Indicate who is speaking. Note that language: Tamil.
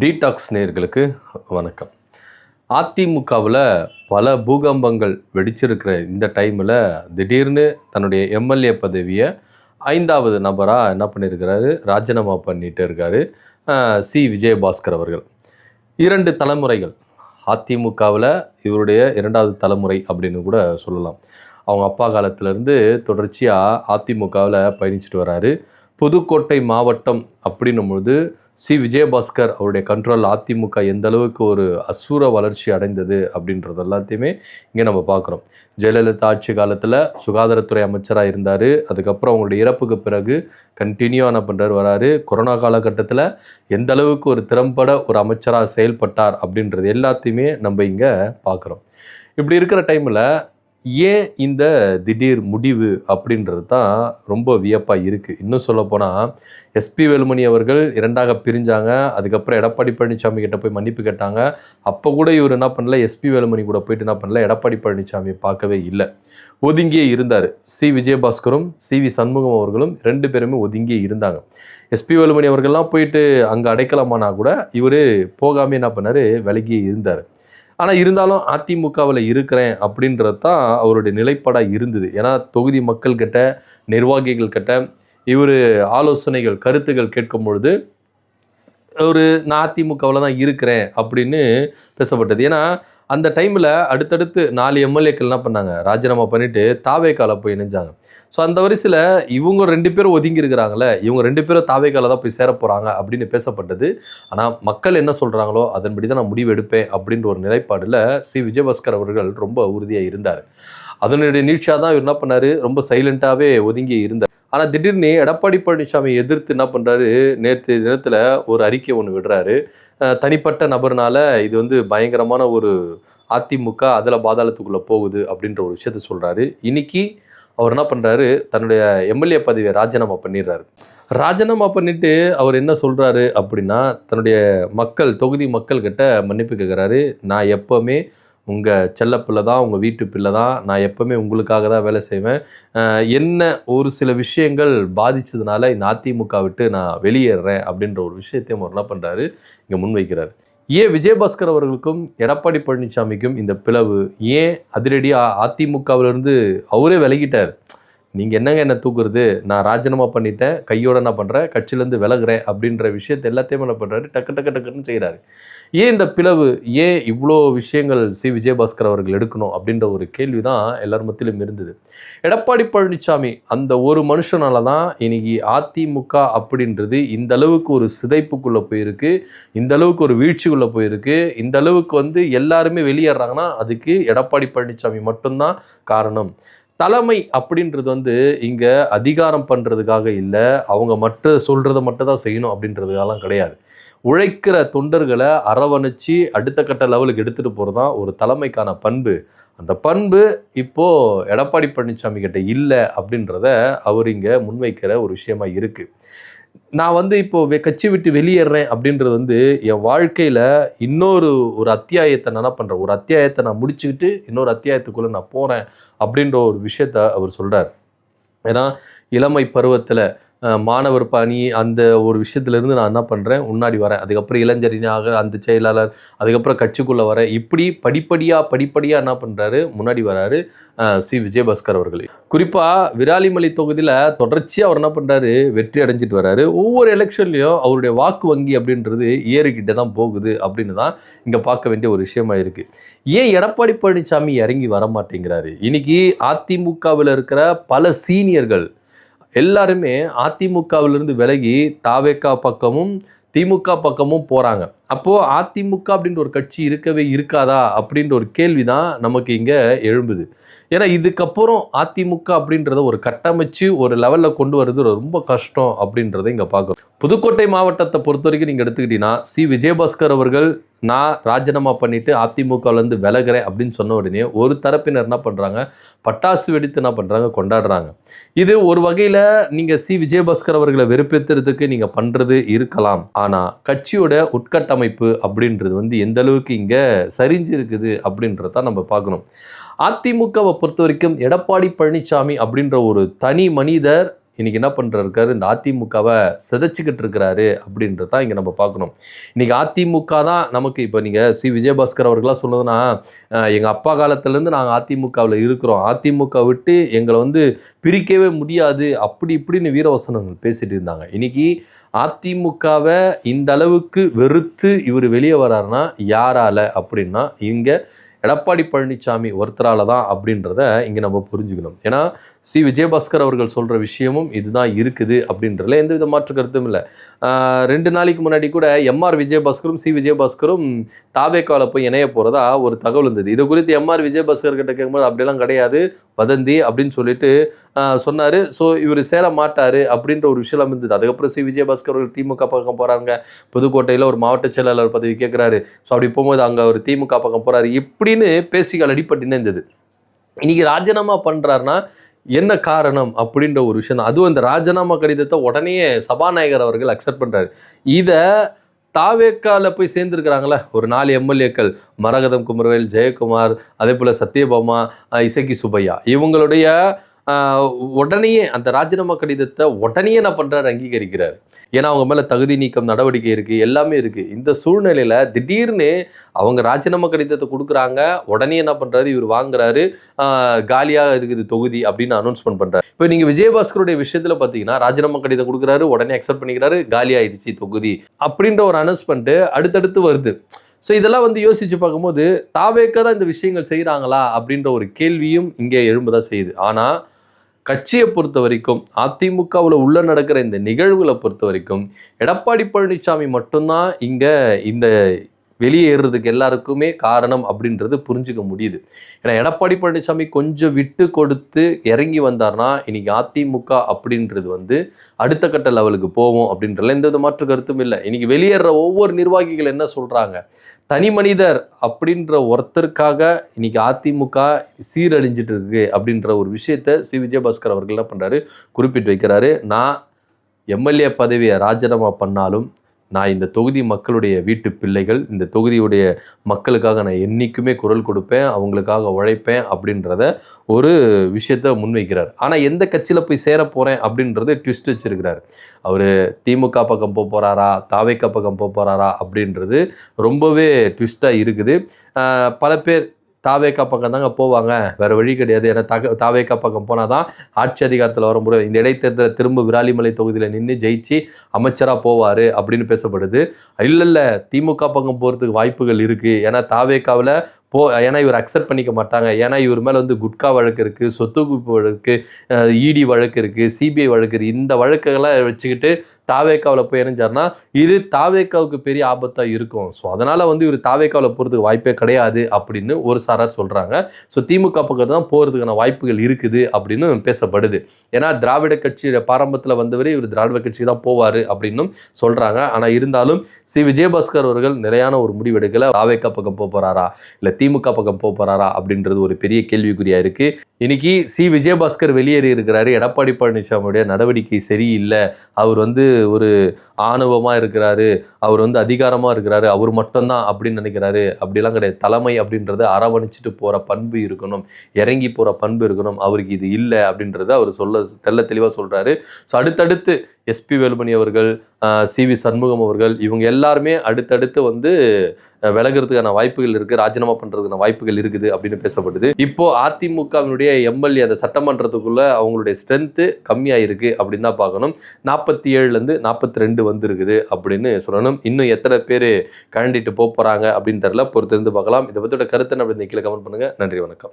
Speaker 1: டீடாக்ஸ் நேயர்களுக்கு வணக்கம். அதிமுகவில் பல பூகம்பங்கள் வெடிச்சிருக்கிற இந்த டைமில் திடீர்னு தன்னுடைய எம்எல்ஏ பதவியை 5வது நபராக என்ன பண்ணியிருக்கிறாரு, ராஜினாமா பண்ணிட்டு இருக்காரு விஜயபாஸ்கர் அவர்கள். 2 தலைமுறைகள் அதிமுகவில் இவருடைய 2வது தலைமுறை அப்படின்னு கூட சொல்லலாம். அவங்க அப்பா காலத்திலேருந்து தொடர்ச்சியாக அதிமுகவில் பயணிச்சுட்டு வராரு. புதுக்கோட்டை மாவட்டம் அப்படின்னும்பொழுது விஜயபாஸ்கர் அவருடைய கண்ட்ரோல் அதிமுக எந்த அளவுக்கு ஒரு அசூர வளர்ச்சி அடைந்தது அப்படின்றது எல்லாத்தையுமே இங்கே நம்ம பார்க்குறோம். ஜெயலலிதா ஆட்சி காலத்தில் சுகாதாரத்துறை அமைச்சராக இருந்தார். அதுக்கப்புறம் அவங்களுடைய இறப்புக்கு பிறகு கண்டினியூ என்ன பண்ணுறாரு வராரு. கொரோனா காலகட்டத்தில் எந்த அளவுக்கு ஒரு திறம்பட ஒரு அமைச்சராக செயல்பட்டார் அப்படின்றது எல்லாத்தையுமே நம்ம இங்கே பார்க்குறோம். இப்படி இருக்கிற டைமில் ஏன் இந்த திடீர் முடிவு அப்படின்றது தான் ரொம்ப வியப்பாக இருக்குது. இன்னும் சொல்லப்போனால் எஸ்பி வேலுமணி அவர்கள் 2ஆக பிரிஞ்சாங்க. அதுக்கப்புறம் எடப்பாடி பழனிசாமி கிட்ட போய் மன்னிப்பு கேட்டாங்க. அப்போ கூட இவர் என்ன பண்ணல, எஸ்பி வேலுமணி கூட போயிட்டு என்ன பண்ணல, எடப்பாடி பழனிசாமியை பார்க்கவே இல்லை, ஒதுங்கியே இருந்தார். விஜயபாஸ்கரும் சண்முகம் அவர்களும் 2 பேருமே ஒதுங்கியே இருந்தாங்க. எஸ்பி வேலுமணி அவர்கள்லாம் போயிட்டு அங்கே அடைக்கலாமானா கூட இவர் போகாமல் என்ன பண்ணார், விலகியே இருந்தார். ஆனால் இருந்தாலும் அதிமுகவில் இருக்கிறேன் அப்படின்றது தான் அவருடைய நிலைப்பாடாக இருந்தது. ஏன்னா தொகுதி மக்கள்கிட்ட, நிர்வாகிகள் கிட்ட இவர் ஆலோசனைகள், கருத்துக்கள் கேட்கும் பொழுது நான் அதிமுகவில் தான் இருக்கிறேன் அப்படின்னு பேசப்பட்டது. ஏன்னா அந்த டைமில் அடுத்தடுத்து 4 எம்எல்ஏக்கள் என்ன பண்ணாங்க, ராஜினாமா பண்ணிவிட்டு தாவேக்கால போய் இணைஞ்சாங்க. ஸோ அந்த வரிசையில் இவங்க 2 பேரும் ஒதுங்கி இருக்கிறாங்களே, இவங்க 2 பேரும் தாவேக்கால தான் போய் சேர போகிறாங்க அப்படின்னு பேசப்பட்டது. ஆனால் மக்கள் என்ன சொல்கிறாங்களோ அதன்படி தான் நான் முடிவு எடுப்பேன் அப்படின்ற ஒரு நிலைப்பாடில் விஜயபாஸ்கர் அவர்கள் ரொம்ப உறுதியாக இருந்தார். அதனுடைய நீட்சியாக தான் இவர் என்ன பண்ணார், ரொம்ப சைலண்ட்டாகவே ஒதுங்கி இருந்தார். ஆனால் திடீர்னு எடப்பாடி பழனிசாமி எதிர்த்து என்ன பண்ணுறாரு, நேற்று தினத்தில் ஒரு அறிக்கை ஒன்று விடுறாரு. தனிப்பட்ட நபர்னால இது பயங்கரமான ஒரு அதிமுக அதில் பாதாளத்துக்குள்ளே போகுது அப்படின்ற ஒரு விஷயத்த சொல்கிறாரு. இன்னைக்கு அவர் என்ன பண்ணுறாரு, தன்னுடைய எம்எல்ஏ பதவியை ராஜினாமா பண்ணிடுறாரு. ராஜினாமா பண்ணிவிட்டு அவர் என்ன சொல்கிறாரு அப்படின்னா, தன்னுடைய தொகுதி மக்கள்கிட்ட மன்னிப்பு கேட்குறாரு. நான் எப்போவுமே உங்கள் செல்லப்பிள்ளை தான், உங்கள் வீட்டு பிள்ளை தான், நான் எப்போவுமே உங்களுக்காக தான் வேலை செய்வேன். என்ன ஒரு சில விஷயங்கள் பாதித்ததுனால இந்த அதிமுக விட்டு நான் வெளியேறேன் அப்படின்ற ஒரு விஷயத்தையும் அவர் என்ன பண்ணுறாரு, இங்கே முன்வைக்கிறார். ஏன் விஜயபாஸ்கர் அவர்களுக்கும் எடப்பாடி பழனிசாமிக்கும் இந்த பிளவு? ஏன் அதிரடியாக அதிமுகவிலிருந்து அவரே விலகிட்டார்? நீங்கள் என்னங்க என்ன தூக்குறது, நான் ராஜினாமா பண்ணிட்டேன், கையோட என்ன பண்ணுறேன், கட்சியிலேருந்து விலகுறேன் அப்படின்ற விஷயத்தை எல்லாத்தையுமே என்ன பண்ணுறாரு, டக்குன்னு செய்கிறாரு. ஏன் இந்த பிளவு, ஏன் இவ்வளோ விஷயங்கள் விஜயபாஸ்கர் அவர்கள் எடுக்கணும் அப்படின்ற ஒரு கேள்வி தான் எல்லார் மத்தியிலும் இருந்தது. எடப்பாடி பழனிசாமி அந்த ஒரு மனுஷனால தான் இன்னைக்கு அதிமுக அப்படின்றது இந்த அளவுக்கு ஒரு சிதைப்புக்குள்ளே போயிருக்கு, இந்த அளவுக்கு ஒரு வீழ்ச்சிக்குள்ளே போயிருக்கு, இந்த அளவுக்கு எல்லாருமே வெளியேறாங்கன்னா அதுக்கு எடப்பாடி பழனிசாமி மட்டும்தான் காரணம். தலைமை அப்படின்றது இங்கே அதிகாரம் பண்ணுறதுக்காக இல்லை, அவங்க சொல்கிறத மட்டும் தான் செய்யணும் அப்படின்றதுக்காகலாம் கிடையாது. உழைக்கிற தொண்டர்களை அரவணைச்சி அடுத்த கட்ட லெவலுக்கு எடுத்துகிட்டு போகிறது தான் ஒரு தலைமைக்கான பண்பு. அந்த பண்பு இப்போது எடப்பாடி பழனிசாமி கிட்ட இல்லை அப்படின்றத அவர் இங்கே முன்வைக்கிற ஒரு விஷயமா இருக்குது. நான் இப்போது கட்சி விட்டு வெளியேறேன் அப்படின்றது என் வாழ்க்கையில் ஒரு அத்தியாயத்தை நான் என்ன பண்ணுறேன், ஒரு அத்தியாயத்தை நான் முடிச்சுக்கிட்டு இன்னொரு அத்தியாயத்துக்குள்ளே நான் போகிறேன் அப்படின்ற ஒரு விஷயத்த அவர் சொல்கிறார். ஏன்னா இளமை பருவத்தில் மாணவர் பணி அந்த ஒரு விஷயத்துலேருந்து நான் என்ன பண்ணுறேன், முன்னாடி வரேன். அதுக்கப்புறம் இளைஞரினாக அந்த செயலாளர், அதுக்கப்புறம் கட்சிக்குள்ளே வரேன். இப்படி படிப்படியாக என்ன பண்ணுறாரு, முன்னாடி வராரு விஜயபாஸ்கர் அவர்கள். குறிப்பாக விராலிமலை தொகுதியில் தொடர்ச்சியாக அவர் என்ன பண்ணுறாரு, வெற்றி அடைஞ்சிட்டு வராரு. ஒவ்வொரு எலெக்ஷன்லேயும் அவருடைய வாக்கு வங்கி அப்படின்றது ஏறிக்கிட்டே தான் போகுது அப்படின்னு தான் இங்கே பார்க்க வேண்டிய ஒரு விஷயமா இருக்குது. ஏன் எடப்பாடி பழனிசாமி இறங்கி வர மாட்டேங்கிறாரு? இன்னைக்கு அதிமுகவில் இருக்கிற பல சீனியர்கள் எல்லாருமே அதிமுகவிலிருந்து விலகி தாவேக்கா பக்கமும் திமுக பக்கமும் போகிறாங்க. அப்போது அதிமுக அப்படின்ற ஒரு கட்சி இருக்கவே இருக்காதா அப்படின்ற ஒரு கேள்வி தான் நமக்கு இங்கே எழும்புது. ஏன்னா இதுக்கப்புறம் அதிமுக அப்படின்றத ஒரு கட்டமைச்சு ஒரு லெவலில் கொண்டு வர்றது ரொம்ப கஷ்டம் அப்படின்றத இங்கே பார்க்குறோம். புதுக்கோட்டை மாவட்டத்தை பொறுத்த வரைக்கும் நீங்கள் எடுத்துக்கிட்டீங்கன்னா விஜயபாஸ்கர் அவர்கள் நான் ராஜினாமா பண்ணிவிட்டு அதிமுகவிலேருந்து விலகிறேன் அப்படின்னு சொன்ன உடனே ஒரு தரப்பினர் என்ன பண்ணுறாங்க, பட்டாசு வெடித்து என்ன பண்ணுறாங்க, கொண்டாடுறாங்க. இது ஒரு வகையில் நீங்கள் விஜயபாஸ்கர் அவர்களை வெறுப்பேற்றுறதுக்கு நீங்கள் பண்ணுறது இருக்கலாம். ஆனால் கட்சியோட உட்கட்டமைப்பு அப்படின்றது எந்த அளவுக்கு இங்கே சரிஞ்சு இருக்குது அப்படின்றத நம்ம பார்க்கணும். அதிமுகவை பொறுத்த வரைக்கும் எடப்பாடி பழனிசாமி அப்படின்ற ஒரு தனி மனிதர் இன்னைக்கு என்ன இருக்காரு, இந்த அதிமுகவை சிதைச்சிக்கிட்டு இருக்கிறாரு அப்படின்றது தான் இங்கே நம்ம பார்க்கணும். இன்னைக்கு அதிமுக தான் நமக்கு. இப்போ நீங்கள் விஜயபாஸ்கர் அவர்களாம் சொன்னதுன்னா, எங்கள் அப்பா காலத்துலேருந்து நாங்கள் அதிமுகவில் இருக்கிறோம், அதிமுக விட்டு எங்களை வந்து பிரிக்கவே முடியாது அப்படி இப்படின்னு வீரவசனங்கள் பேசிட்டு இருந்தாங்க. இன்னைக்கு அதிமுகவை இந்த அளவுக்கு வெறுத்து இவர் வெளியே வராருன்னா யாரால அப்படின்னா இங்கே எடப்பாடி பழனிசாமி ஒருத்தரால தான் அப்படின்றத இங்கே நம்ம புரிஞ்சுக்கணும். ஏன்னா விஜயபாஸ்கர் அவர்கள் சொல்கிற விஷயமும் இதுதான் இருக்குது அப்படின்றதுல எந்த வித மாற்று கருத்தும் இல்லை. 2 நாளைக்கு முன்னாடி கூட எம்ஆர் விஜயபாஸ்கரும் விஜயபாஸ்கரும் தாவேக்காவில் போய் இணைய போகிறதா ஒரு தகவல் இருந்தது. இது குறித்து எம்ஆர் விஜயபாஸ்கர் கிட்ட கேட்கும்போது அப்படிலாம் கிடையாது, வதந்தி அப்படின்னு சொல்லிட்டு சொன்னார். ஸோ இவர் சேர மாட்டார் அப்படின்ற ஒரு விஷயம் இருந்தது. அதுக்கப்புறம் விஜயபாஸ்கர் அவர்கள் திமுக பக்கம் போகிறாங்க, புதுக்கோட்டையில் ஒரு மாவட்ட செயலாளர் பதவி கேட்குறாரு. ஸோ அப்படி போகும்போது அங்கே ஒரு திமுக பக்கம் போகிறாரு இப்படின்னு பேசிகள் அடிப்பட்டுன்னு இருந்தது. இன்னைக்கு ராஜினாமா பண்ணுறாருன்னா என்ன காரணம் அப்படின்ற ஒரு விஷயம் தான். அதுவும் அந்த ராஜினாமா கடிதத்தை உடனே சபாநாயகர் அவர்கள் அக்செப்ட் பண்ணுறாரு. இதை தாவேக்காவில் போய் சேர்ந்துருக்கிறாங்களே ஒரு 4 எம்எல்ஏக்கள், மரகதம் குமரவேல், ஜெயக்குமார், அதே போல் சத்யபாமா, இசக்கி சுப்பையா, இவங்களுடைய உடனேயே அந்த ராஜினாமா கடிதத்தை உடனே என்ன பண்ணுறாரு, அங்கீகரிக்கிறார். ஏன்னா அவங்க மேலே தகுதி நீக்கம் நடவடிக்கை இருக்குது, எல்லாமே இருக்குது. இந்த சூழ்நிலையில் திடீர்னு அவங்க ராஜினாமா கடிதத்தை கொடுக்குறாங்க, உடனே என்ன பண்ணுறாரு, இவர் வாங்குறாரு, காலியாக இருக்குது தொகுதி அப்படின்னு அனௌன்ஸ்மெண்ட் பண்ணுறாரு. இப்போ நீங்கள் விஜயபாஸ்கருடைய விஷயத்தில் பார்த்தீங்கன்னா ராஜினாமா கடிதம் கொடுக்குறாரு, உடனே அக்செப்ட் பண்ணிக்கிறாரு, காலியாகிடுச்சு தொகுதி அப்படின்ற ஒரு அனௌன்ஸ்மெண்ட்டு அடுத்தடுத்து வருது. ஸோ இதெல்லாம் வந்து யோசித்து பார்க்கும்போது தாவேக்க தான் இந்த விஷயங்கள் செய்கிறாங்களா அப்படின்ற ஒரு கேள்வியும் இங்கே எழும்பதான் செய்யுது. ஆனால் கட்சியை பொறுத்த வரைக்கும், அதிமுகவில் உள்ள நடக்கிற இந்த நிகழ்வுகளை பொறுத்த வரைக்கும் எடப்பாடி பழனிசாமி மட்டும்தான் இங்கே இந்த வெளியேறதுக்கு எல்லாருக்குமே காரணம் அப்படின்றது புரிஞ்சுக்க முடியுது. ஏன்னா எடப்பாடி பழனிசாமி கொஞ்சம் விட்டு கொடுத்து இறங்கி வந்தார்னா இன்னைக்கு அதிமுக அப்படின்றது வந்து அடுத்த கட்ட லெவலுக்கு போவோம் அப்படின்றதுல எந்த வித மாற்று கருத்தும் இல்லை. இன்னைக்கு வெளியேற ஒவ்வொரு நிர்வாகிகள் என்ன சொல்றாங்க, தனி மனிதர் அப்படின்ற ஒருத்தருக்காக இன்னைக்கு அதிமுக சீரழிஞ்சிட்டு இருக்கு அப்படின்ற ஒரு விஷயத்த விஜயபாஸ்கர் அவர்கள் என்ன பண்றாரு, குறிப்பிட்டு வைக்கிறாரு. நான் எம்எல்ஏ பதவியை ராஜினாமா பண்ணாலும் நான் இந்த தொகுதி மக்களுடைய வீட்டு பிள்ளைகள், இந்த தொகுதியுடைய மக்களுக்காக நான் என்றைக்குமே குரல் கொடுப்பேன், அவங்களுக்காக உழைப்பேன் அப்படின்றத ஒரு விஷயத்த முன்வைக்கிறார். ஆனால் எந்த கட்சியில் போய் சேர போகிறேன் அப்படின்றது ட்விஸ்ட் வச்சிருக்கிறார். அவர் திமுக பக்கம் போக போகிறாரா, தாவேக்கா பக்கம் போக போகிறாரா அப்படின்றது ரொம்பவே ட்விஸ்ட்டாக இருக்குது. பல பேர் தாவேக்கா பக்கம் தாங்க போவாங்க, வேறு வழி கிடையாது. ஏன்னா தாவேக்கா பக்கம் போனால் தான் ஆட்சி அதிகாரத்தில் வர முடியும், இந்த இடைத்தேர்தலை திரும்ப விராலிமலை தொகுதியில் நின்று ஜெயிச்சு அமைச்சராக போவார் அப்படின்னு பேசப்படுது. இல்லை, திமுக பக்கம் போகிறதுக்கு வாய்ப்புகள் இருக்குது. ஏன்னா தாவேக்காவில் ஏன்னா இவர் அக்செப்ட் பண்ணிக்க மாட்டாங்க. ஏன்னா இவர் மேலே வந்து குட்கா வழக்கு இருக்குது, சொத்து குவிப்பு வழக்கு, இடி வழக்கு இருக்குது, சிபிஐ வழக்கு இருக்குது. இந்த வழக்குகள்லாம் வச்சுக்கிட்டு தாவேக்காவில் போய் இணைஞ்சார்னா இது தாவேக்காவுக்கு பெரிய ஆபத்தாக இருக்கும். ஸோ அதனால் வந்து இவர் தாவேக்காவில் போகிறதுக்கு வாய்ப்பே கிடையாது அப்படின்னு ஒரு சாரார் சொல்கிறாங்க. ஸோ திமுக பக்கத்து தான் போகிறதுக்கான வாய்ப்புகள் இருக்குது அப்படின்னு பேசப்படுது. ஏன்னா திராவிட கட்சியோட பாரம்பரியத்தில் வந்தவரே இவர் திராவிட கட்சி தான் போவார் அப்படின்னும் சொல்கிறாங்க. ஆனால் இருந்தாலும் விஜயபாஸ்கர் அவர்கள் நிலையான ஒரு முடிவெடுக்கலை. தாவேக்கா பக்கம் போக போகிறாரா இல்லை திமுக பக்கம் போகிறாரா அப்படின்றது ஒரு பெரிய கேள்விக்குறியாக இருக்குது. இன்னைக்கு விஜயபாஸ்கர் வெளியேறி இருக்கிறாரு. எடப்பாடி பழனிசாமியுடைய நடவடிக்கை சரியில்லை, அவர் வந்து ஒரு ஆணவமாக இருக்கிறாரு, அவர் வந்து அதிகாரமாக இருக்கிறாரு, அவர் மட்டும்தான் அப்படின்னு நினைக்கிறாரு. அப்படிலாம் கிடையாது. தலைமை அப்படின்றத அரவணைச்சிட்டு போகிற பண்பு இருக்கணும், இறங்கி போகிற பண்பு இருக்கணும். அவருக்கு இது இல்லை அப்படின்றத அவர் தெள்ள தெளிவாக சொல்கிறாரு. ஸோ அடுத்தடுத்து எஸ்பி வேலுமணி அவர்கள், சி.வி. சண்முகம் அவர்கள், இவங்க எல்லாருமே அடுத்தடுத்து வந்து விலகிறதுக்கான வாய்ப்புகள் இருக்குது, ராஜினாமா பண்ணுறதுக்கான வாய்ப்புகள் இருக்குது அப்படின்னு பேசப்படுது. இப்போது அதிமுகவினுடைய எம்எல்ஏ அந்த சட்டமன்றத்துக்குள்ளே அவங்களுடைய ஸ்ட்ரென்த்து கம்மியாக இருக்குது அப்படின்னு தான் பார்க்கணும். 47லேருந்து 42 வந்துருக்குது அப்படின்னு சொல்லணும். இன்னும் எத்தனை பேர் கழண்டிட்டு போகிறாங்க அப்படின்னு தெரியல, பொறுத்திருந்து பார்க்கலாம். இதை பற்றியோட கருத்து நம்ம இந்த கீழே கமெண்ட் பண்ணுங்கள். நன்றி, வணக்கம்.